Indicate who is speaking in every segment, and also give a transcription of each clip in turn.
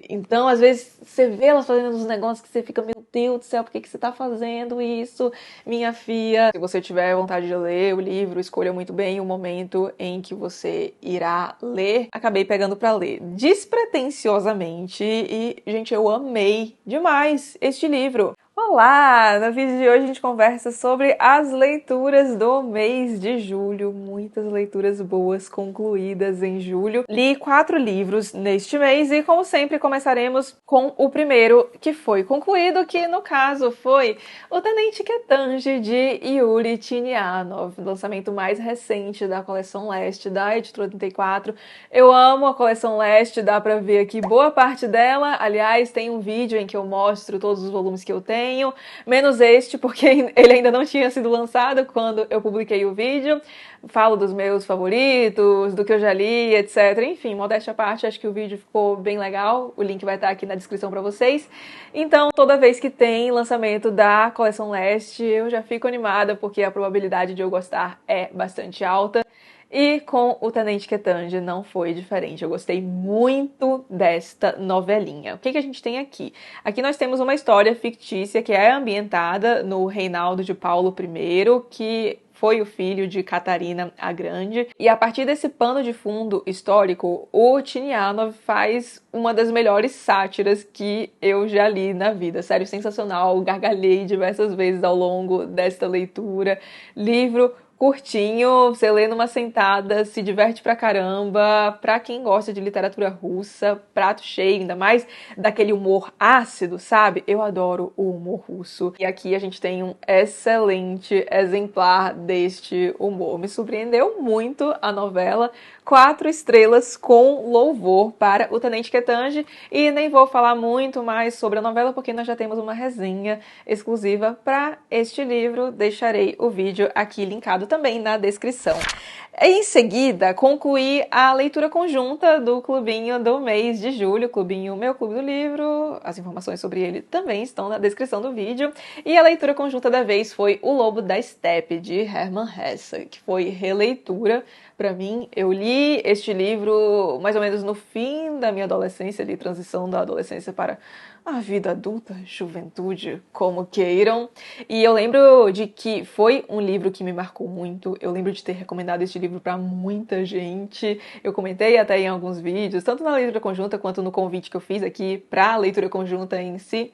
Speaker 1: Então, às vezes, você vê elas fazendo uns negócios que você fica, meu Deus do céu, por que que você tá fazendo isso, minha filha? Se você tiver vontade de ler o livro, escolha muito bem o momento em que você irá ler. Acabei pegando pra ler despretensiosamente e, gente, eu amei demais este livro. Olá! No vídeo de hoje a gente conversa sobre as leituras do mês de julho. Muitas leituras boas concluídas em julho. Li 4 livros neste mês e, como sempre, começaremos com o primeiro que foi concluído, que no caso foi O Tenente Ketanji, de Yuri Tinianov, lançamento mais recente da coleção Leste, da Editora 34. Eu amo a coleção Leste, dá pra ver aqui boa parte dela. Aliás, tem um vídeo em que eu mostro todos os volumes que eu tenho, menos este, porque ele ainda não tinha sido lançado quando eu publiquei o vídeo. Falo dos meus favoritos, do que eu já li, etc. Enfim, modéstia à parte, acho que o vídeo ficou bem legal. O link vai estar aqui na descrição para vocês. Então, toda vez que tem lançamento da coleção Leste, eu já fico animada, porque a probabilidade de eu gostar é bastante alta. E com o Tenente Ketanji não foi diferente. Eu gostei muito desta novelinha. O que a gente tem aqui? Aqui nós temos uma história fictícia que é ambientada no reinado de Paulo I, que foi o filho de Catarina a Grande. E a partir desse pano de fundo histórico, o Tinianov faz uma das melhores sátiras que eu já li na vida. Sério, sensacional. Gargalhei diversas vezes ao longo desta leitura. Livro curtinho, você lê numa sentada, se diverte pra caramba. Pra quem gosta de literatura russa, prato cheio, ainda mais daquele humor ácido, sabe? Eu adoro o humor russo. E aqui a gente tem um excelente exemplar deste humor. Me surpreendeu muito a novela. 4 estrelas com louvor para o Tenente Ketanji. E nem vou falar muito mais sobre a novela, porque nós já temos uma resenha exclusiva para este livro. Deixarei o vídeo aqui linkado também na descrição. Em seguida, concluí a leitura conjunta do Clubinho do mês de julho, Clubinho Meu Clube do Livro. As informações sobre ele também estão na descrição do vídeo. E a leitura conjunta da vez foi O Lobo da Estepe, de Hermann Hesse, que foi releitura para mim. Eu li este livro mais ou menos no fim da minha adolescência, de transição da adolescência para a vida adulta, juventude, como queiram. E eu lembro de que foi um livro que me marcou muito. Eu lembro de ter recomendado este livro para muita gente. Eu comentei até em alguns vídeos, tanto na leitura conjunta quanto no convite que eu fiz aqui para a leitura conjunta em si,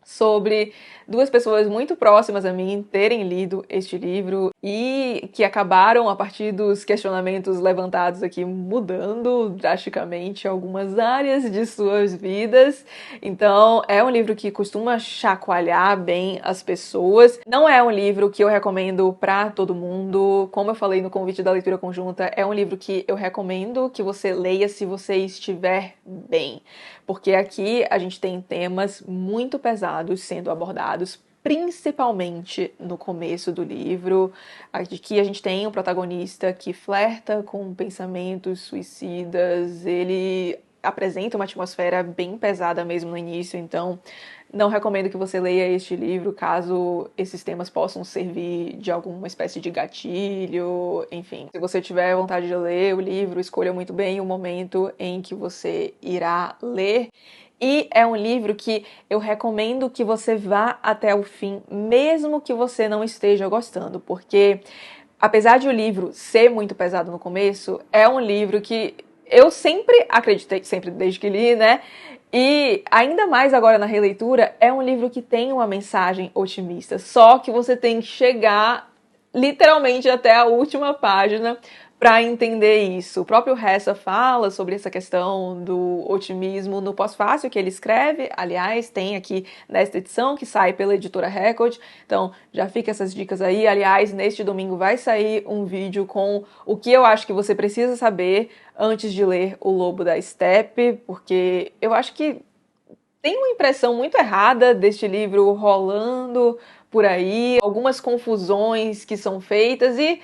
Speaker 1: sobre 2 pessoas muito próximas a mim terem lido este livro e que acabaram, a partir dos questionamentos levantados aqui, mudando drasticamente algumas áreas de suas vidas. Então, é um livro que costuma chacoalhar bem as pessoas. Não é um livro que eu recomendo para todo mundo. Como eu falei no convite da leitura conjunta, é um livro que eu recomendo que você leia se você estiver bem. Porque aqui a gente tem temas muito pesados sendo abordados, principalmente no começo do livro. Aqui a gente tem um protagonista que flerta com pensamentos suicidas, ele apresenta uma atmosfera bem pesada mesmo no início, então não recomendo que você leia este livro caso esses temas possam servir de alguma espécie de gatilho, enfim. Se você tiver vontade de ler o livro, escolha muito bem o momento em que você irá ler. E é um livro que eu recomendo que você vá até o fim, mesmo que você não esteja gostando, porque apesar de o livro ser muito pesado no começo, é um livro que eu sempre acreditei, sempre desde que li, né? E ainda mais agora na releitura, é um livro que tem uma mensagem otimista, só que você tem que chegar literalmente até a última página para entender isso. O próprio Hesse fala sobre essa questão do otimismo no pós-fácil que ele escreve. Aliás, tem aqui nesta edição que sai pela editora Record. Então, já fica essas dicas aí. Aliás, neste domingo vai sair um vídeo com o que eu acho que você precisa saber antes de ler O Lobo da Estepe, porque eu acho que tem uma impressão muito errada deste livro rolando por aí, algumas confusões que são feitas e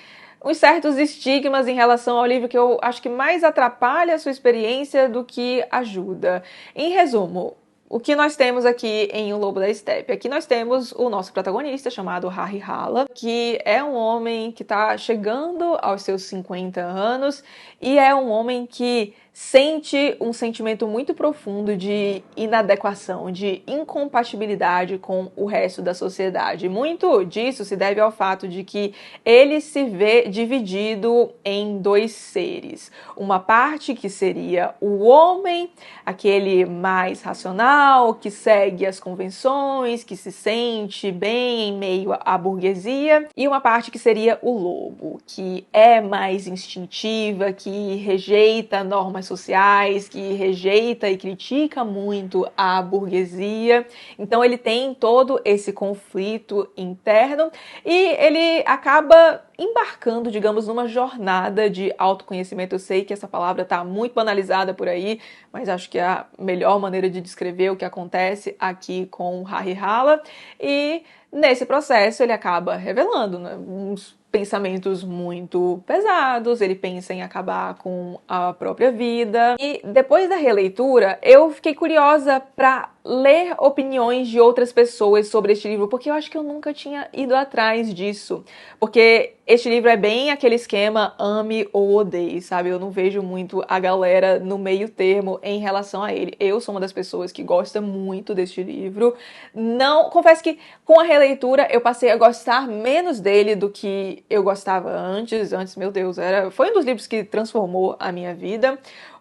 Speaker 1: uns certos estigmas em relação ao livro que eu acho que mais atrapalha a sua experiência do que ajuda. Em resumo, o que nós temos aqui em O Lobo da Estepe? Aqui nós temos o nosso protagonista, chamado Harry Halla, que é um homem que está chegando aos seus 50 anos e é um homem que sente um sentimento muito profundo de inadequação, de incompatibilidade com o resto da sociedade. Muito disso se deve ao fato de que ele se vê dividido em dois seres. Uma parte que seria o homem, aquele mais racional, que segue as convenções, que se sente bem em meio à burguesia, e uma parte que seria o lobo, que é mais instintiva, que rejeita normas sociais, que rejeita e critica muito a burguesia. Então ele tem todo esse conflito interno e ele acaba embarcando, digamos, numa jornada de autoconhecimento. Eu sei que essa palavra está muito banalizada por aí, mas acho que é a melhor maneira de descrever o que acontece aqui com o Harry-Halla. E nesse processo ele acaba revelando, né, uns pensamentos muito pesados, ele pensa em acabar com a própria vida. E depois da releitura, eu fiquei curiosa para ler opiniões de outras pessoas sobre este livro, porque eu acho que eu nunca tinha ido atrás disso. Porque este livro é bem aquele esquema ame ou odeie, sabe? Eu não vejo muito a galera no meio termo em relação a ele. Eu sou uma das pessoas que gosta muito deste livro. Não, confesso que com a releitura eu passei a gostar menos dele do que eu gostava antes. Antes, meu Deus, foi um dos livros que transformou a minha vida.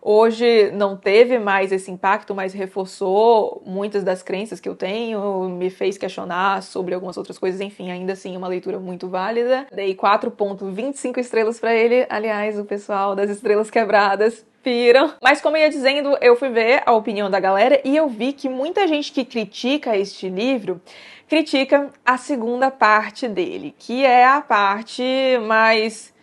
Speaker 1: Hoje não teve mais esse impacto, mas reforçou muitas das crenças que eu tenho, me fez questionar sobre algumas outras coisas, enfim, ainda assim uma leitura muito válida. Dei 4,25 estrelas pra ele, aliás, o pessoal das Estrelas Quebradas piram. Mas como eu ia dizendo, eu fui ver a opinião da galera e eu vi que muita gente que critica este livro critica a segunda parte dele, que é a parte mais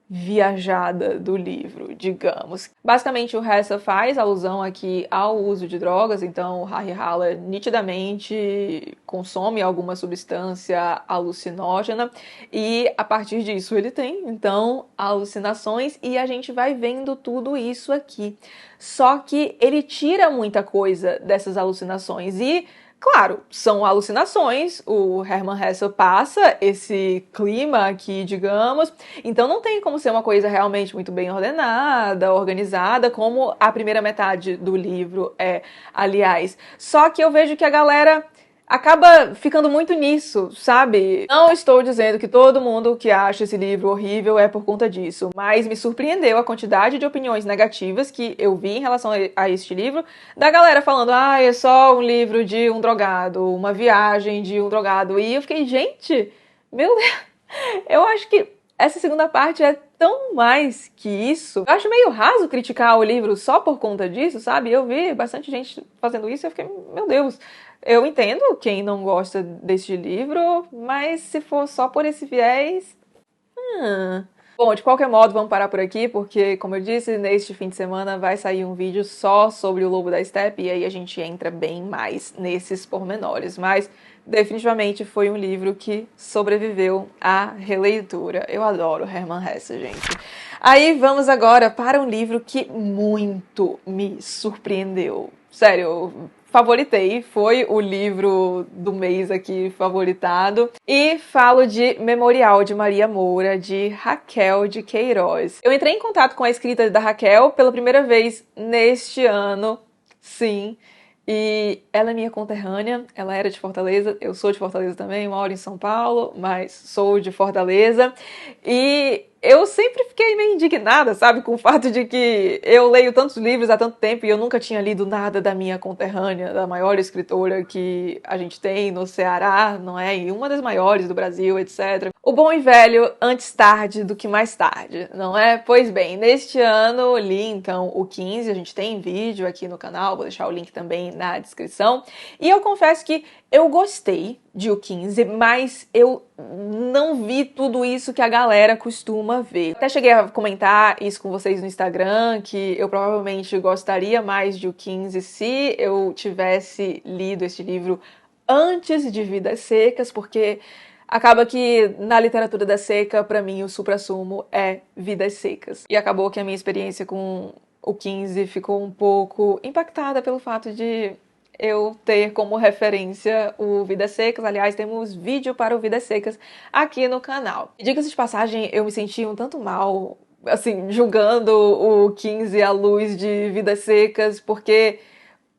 Speaker 1: viajada do livro, digamos. Basicamente, o Hessa faz alusão aqui ao uso de drogas, então o Harry-Halla nitidamente consome alguma substância alucinógena e a partir disso ele tem, então, alucinações e a gente vai vendo tudo isso aqui. Só que ele tira muita coisa dessas alucinações e claro, são alucinações, o Hermann Hesse passa esse clima aqui, digamos, então não tem como ser uma coisa realmente muito bem ordenada, organizada, como a primeira metade do livro é, aliás. Só que eu vejo que a galera acaba ficando muito nisso, sabe? Não estou dizendo que todo mundo que acha esse livro horrível é por conta disso, mas me surpreendeu a quantidade de opiniões negativas que eu vi em relação a este livro, da galera falando, é só um livro de um drogado, uma viagem de um drogado, e eu fiquei, gente, meu Deus, eu acho que essa segunda parte é tão mais que isso. Eu acho meio raso criticar o livro só por conta disso, sabe? Eu vi bastante gente fazendo isso e eu fiquei, meu Deus, eu entendo quem não gosta deste livro, mas se for só por esse viés... Bom, de qualquer modo, vamos parar por aqui, porque, como eu disse, neste fim de semana vai sair um vídeo só sobre o Lobo da Steppe, e aí a gente entra bem mais nesses pormenores. Mas, definitivamente, foi um livro que sobreviveu à releitura. Eu adoro Hermann Hesse, gente. Aí, vamos agora para um livro que muito me surpreendeu. Sério, favoritei, foi o livro do mês aqui favoritado. E falo de Memorial de Maria Moura, de Raquel de Queiroz. Eu entrei em contato com a escrita da Raquel pela primeira vez neste ano, sim. E ela é minha conterrânea, ela era de Fortaleza, eu sou de Fortaleza também, moro em São Paulo, mas sou de Fortaleza. E eu sempre fiquei meio indignada, sabe, com o fato de que eu leio tantos livros há tanto tempo e eu nunca tinha lido nada da minha conterrânea, da maior escritora que a gente tem no Ceará, não é? E uma das maiores do Brasil, etc. O bom e velho, antes tarde do que mais tarde, não é? Pois bem, neste ano li então o 15, a gente tem vídeo aqui no canal, vou deixar o link também na descrição. E eu confesso que eu gostei de o 15, mas eu não vi tudo isso que a galera costuma ver. Até cheguei a comentar isso com vocês no Instagram, que eu provavelmente gostaria mais de o 15 se eu tivesse lido este livro antes de Vidas Secas, porque acaba que na literatura da seca, pra mim, o suprassumo é Vidas Secas. E acabou que a minha experiência com o 15 ficou um pouco impactada pelo fato de eu ter como referência o Vidas Secas. Aliás, temos vídeo para o Vidas Secas aqui no canal. E diga-se de passagem, eu me senti um tanto mal assim, julgando o 15 à luz de Vidas Secas, porque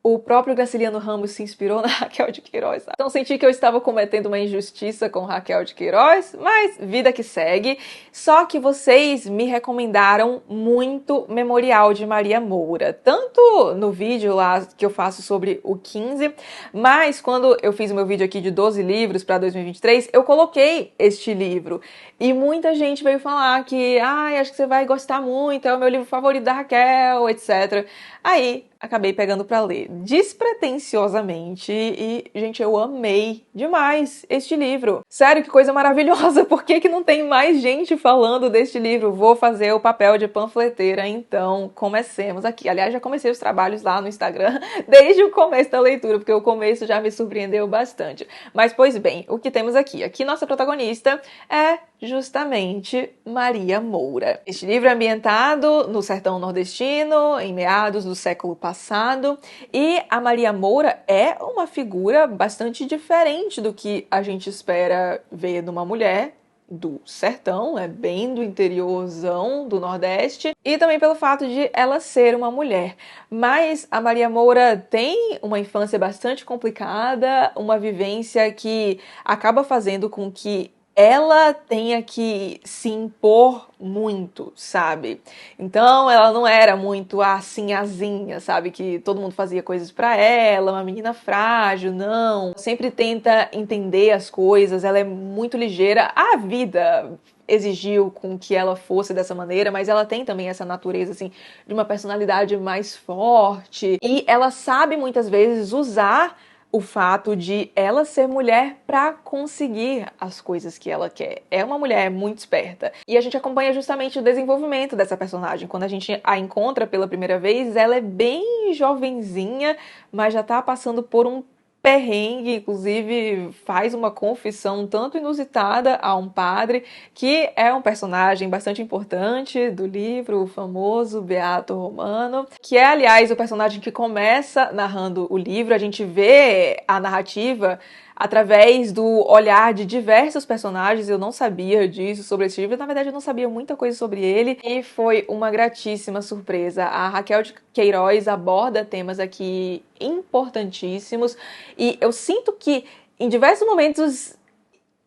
Speaker 1: o próprio Graciliano Ramos se inspirou na Raquel de Queiroz. Então senti que eu estava cometendo uma injustiça com Raquel de Queiroz, mas vida que segue. Só que vocês me recomendaram muito Memorial de Maria Moura, tanto no vídeo lá que eu faço sobre o 15, mas quando eu fiz o meu vídeo aqui de 12 livros para 2023, eu coloquei este livro. E muita gente veio falar que, acho que você vai gostar muito, é o meu livro favorito da Raquel, etc. Aí, acabei pegando pra ler despretensiosamente e, gente, eu amei demais este livro. Sério, que coisa maravilhosa! Por que não tem mais gente falando deste livro? Vou fazer o papel de panfleteira, então comecemos aqui. Aliás, já comecei os trabalhos lá no Instagram desde o começo da leitura, porque o começo já me surpreendeu bastante. Mas, pois bem, o que temos aqui? Aqui nossa protagonista é justamente Maria Moura. Este livro é ambientado no sertão nordestino, em meados do século passado, e a Maria Moura é uma figura bastante diferente do que a gente espera ver numa mulher do sertão, é bem do interiorzão do Nordeste, e também pelo fato de ela ser uma mulher. Mas a Maria Moura tem uma infância bastante complicada, uma vivência que acaba fazendo com que ela tenha que se impor muito, sabe? Então ela não era muito a sinhazinha, sabe? Que todo mundo fazia coisas pra ela, uma menina frágil, não. Sempre tenta entender as coisas, ela é muito ligeira. A vida exigiu com que ela fosse dessa maneira, mas ela tem também essa natureza, assim, de uma personalidade mais forte. E ela sabe muitas vezes usar o fato de ela ser mulher para conseguir as coisas que ela quer. É uma mulher muito esperta. E a gente acompanha justamente o desenvolvimento dessa personagem. Quando a gente a encontra pela primeira vez, ela é bem jovenzinha, mas já tá passando por um perrengue, inclusive faz uma confissão tanto inusitada a um padre, que é um personagem bastante importante do livro, o famoso Beato Romano, que é, aliás, o personagem que começa narrando o livro. A gente vê a narrativa através do olhar de diversos personagens. Eu não sabia disso sobre esse livro, na verdade eu não sabia muita coisa sobre ele, e foi uma gratíssima surpresa. A Raquel de Queiroz aborda temas aqui importantíssimos, e eu sinto que em diversos momentos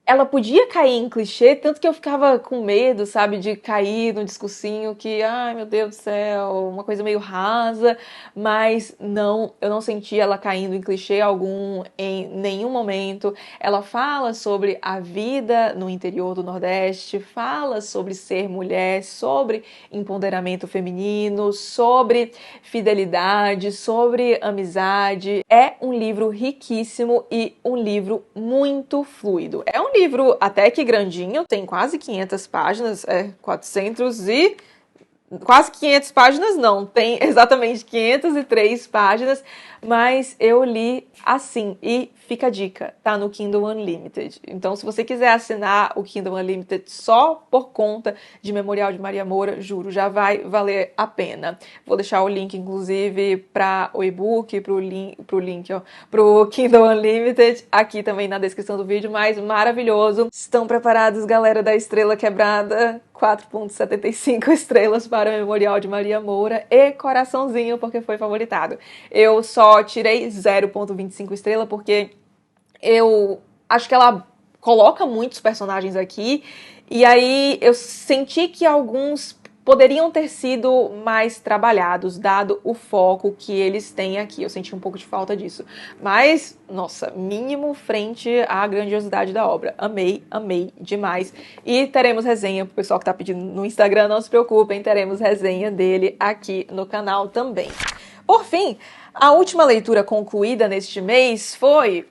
Speaker 1: ela podia cair em clichê, tanto que eu ficava com medo, sabe, de cair num discursinho que, ai meu Deus do céu, uma coisa meio rasa, mas não, eu não senti ela caindo em clichê algum em nenhum momento. Ela fala sobre a vida no interior do Nordeste, fala sobre ser mulher, sobre empoderamento feminino, sobre fidelidade, sobre amizade. É um livro riquíssimo e um livro muito fluido. É um livro até que grandinho, tem quase 500 páginas, 400 e... Quase 500 páginas não, tem exatamente 503 páginas, mas eu li assim, e fica a dica, tá no Kindle Unlimited. Então, se você quiser assinar o Kindle Unlimited só por conta de Memorial de Maria Moura, juro, já vai valer a pena. Vou deixar o link, inclusive, para o e-book, pro Kindle Unlimited, aqui também na descrição do vídeo, mas maravilhoso. Estão preparados, galera da Estrela Quebrada? 4.75 estrelas para o Memorial de Maria Moura e coraçãozinho porque foi favoritado. Eu só tirei 0.25 estrela porque eu acho que ela coloca muitos personagens aqui e aí eu senti que alguns poderiam ter sido mais trabalhados, dado o foco que eles têm aqui. Eu senti um pouco de falta disso. Mas, nossa, mínimo frente à grandiosidade da obra. Amei, amei demais. E teremos resenha, pro pessoal que tá pedindo no Instagram, não se preocupem, teremos resenha dele aqui no canal também. Por fim, a última leitura concluída neste mês foi...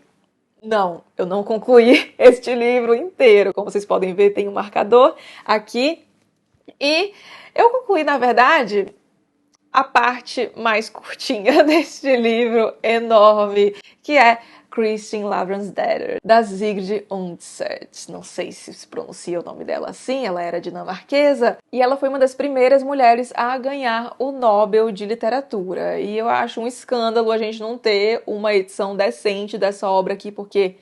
Speaker 1: Não, eu não concluí este livro inteiro. Como vocês podem ver, tem um marcador aqui. E eu concluí, na verdade, a parte mais curtinha deste livro enorme, que é Christine Lavransdatter, da Sigrid Undset. Não sei se pronuncia o nome dela assim, ela era dinamarquesa, e ela foi uma das primeiras mulheres a ganhar o Nobel de Literatura. E eu acho um escândalo a gente não ter uma edição decente dessa obra aqui, porque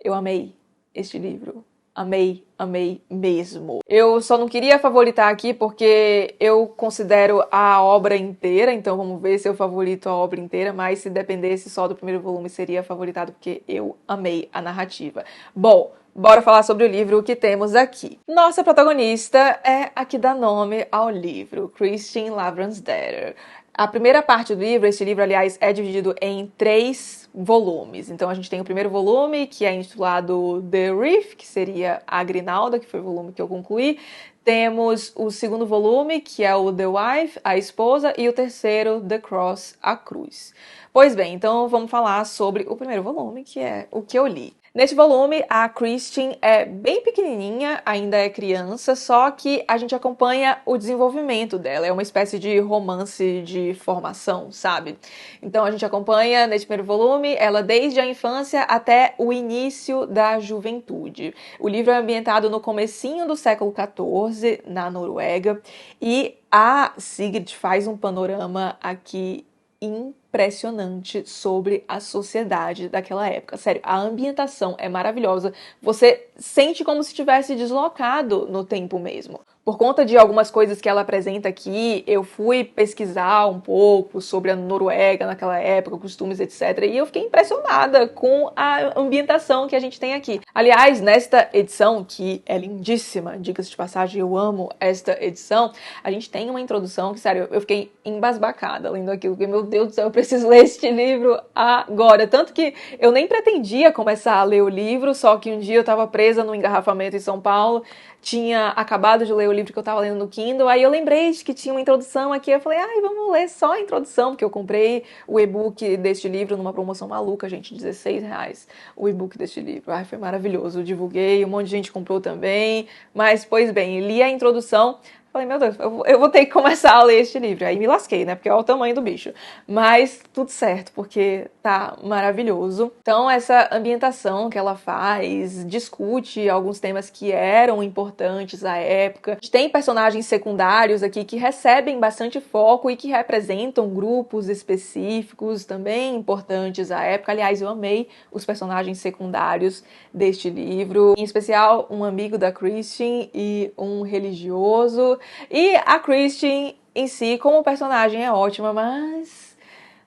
Speaker 1: eu amei este livro. amei, amei mesmo. Eu só não queria favoritar aqui porque eu considero a obra inteira, então vamos ver se eu favorito a obra inteira, mas se dependesse só do primeiro volume seria favoritado porque eu amei a narrativa. Bom, bora falar sobre o livro que temos aqui. Nossa protagonista é a que dá nome ao livro, Christine Lavransdatter. A primeira parte do livro, esse livro, aliás, é dividido em 3 volumes. Então, a gente tem o primeiro volume, que é intitulado The Reef, que seria a Grinalda, que foi o volume que eu concluí. Temos o segundo volume, que é o The Wife, a esposa, e o terceiro, The Cross, a cruz. Pois bem, então vamos falar sobre o primeiro volume, que é o que eu li. Neste volume, a Christine é bem pequenininha, ainda é criança, só que a gente acompanha o desenvolvimento dela. É uma espécie de romance de formação, sabe? Então a gente acompanha, neste primeiro volume, ela desde a infância até o início da juventude. O livro é ambientado no comecinho do século XIV, na Noruega, e a Sigrid faz um panorama aqui impressionante sobre a sociedade daquela época. Sério, a ambientação é maravilhosa. Você sente como se tivesse deslocado no tempo mesmo. Por conta de algumas coisas que ela apresenta aqui, eu fui pesquisar um pouco sobre a Noruega naquela época, costumes, etc. E eu fiquei impressionada com a ambientação que a gente tem aqui. Aliás, nesta edição, que é lindíssima, diga-se de passagem, eu amo esta edição, a gente tem uma introdução que, sério, eu fiquei embasbacada lendo aquilo, porque, meu Deus do céu, eu preciso ler este livro agora. Tanto que eu nem pretendia começar a ler o livro, só que um dia eu tava presa no engarrafamento em São Paulo, tinha acabado de ler o livro que eu tava lendo no Kindle, aí eu lembrei de que tinha uma introdução aqui, eu falei, ai, vamos ler só a introdução, porque eu comprei o e-book deste livro numa promoção maluca, gente, R$16, o e-book deste livro. Ai, foi maravilhoso, eu divulguei, um monte de gente comprou também, mas, pois bem, li a introdução, falei, meu Deus, eu vou ter que começar a ler este livro. Aí me lasquei, né? Porque olha o tamanho do bicho. Mas tudo certo, porque tá maravilhoso. Então, essa ambientação que ela faz, discute alguns temas que eram importantes à época. A gente tem personagens secundários aqui que recebem bastante foco e que representam grupos específicos também importantes à época. Aliás, eu amei os personagens secundários deste livro. Em especial, um amigo da Christine e um religioso. E a Christine em si, como personagem, é ótima, mas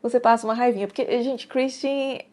Speaker 1: você passa uma raivinha. Porque, gente, Christine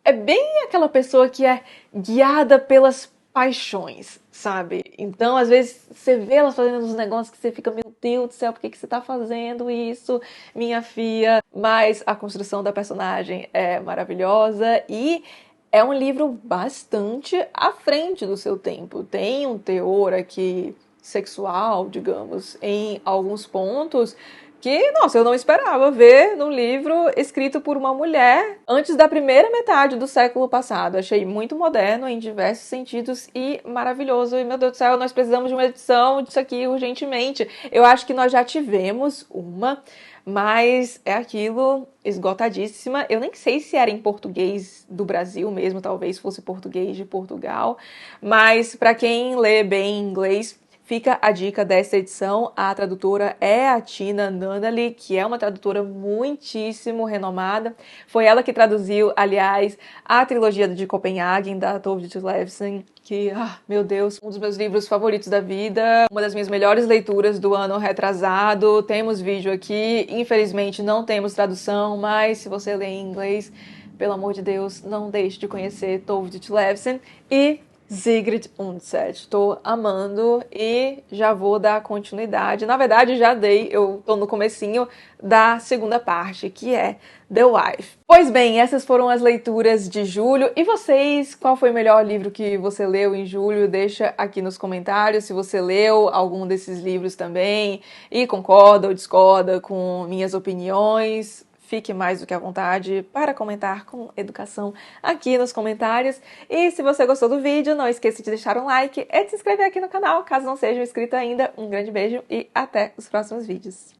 Speaker 1: é bem aquela pessoa que é guiada pelas paixões, sabe? Então, às vezes, você vê ela fazendo uns negócios que você fica, meu Deus do céu, por que você tá fazendo isso, minha filha? Mas a construção da personagem é maravilhosa e é um livro bastante à frente do seu tempo. Tem um teor aqui sexual, digamos, em alguns pontos que, nossa, eu não esperava ver num livro escrito por uma mulher antes da primeira metade do século passado. Achei muito moderno em diversos sentidos e maravilhoso. E, meu Deus do céu, nós precisamos de uma edição disso aqui urgentemente. Eu acho que nós já tivemos uma, mas é aquilo, esgotadíssima. Eu nem sei se era em português do Brasil mesmo, talvez fosse português de Portugal, mas para quem lê bem inglês, fica a dica dessa edição. A tradutora é a Tina Nunnally, que é uma tradutora muitíssimo renomada. Foi ela que traduziu, aliás, a trilogia de Copenhagen, da Tove Ditlevsen, que, meu Deus, um dos meus livros favoritos da vida, uma das minhas melhores leituras do ano retrasado. Temos vídeo aqui, infelizmente não temos tradução, mas se você lê em inglês, pelo amor de Deus, não deixe de conhecer Tove Ditlevsen e Sigrid Undset. Estou amando e já vou dar continuidade. Na verdade, já dei, eu tô no comecinho da segunda parte, que é The Wife. Pois bem, essas foram as leituras de julho. E vocês, qual foi o melhor livro que você leu em julho? Deixa aqui nos comentários se você leu algum desses livros também e concorda ou discorda com minhas opiniões. Fique mais do que à vontade para comentar com educação aqui nos comentários. E se você gostou do vídeo, não esqueça de deixar um like e de se inscrever aqui no canal, caso não seja inscrito ainda. Um grande beijo e até os próximos vídeos.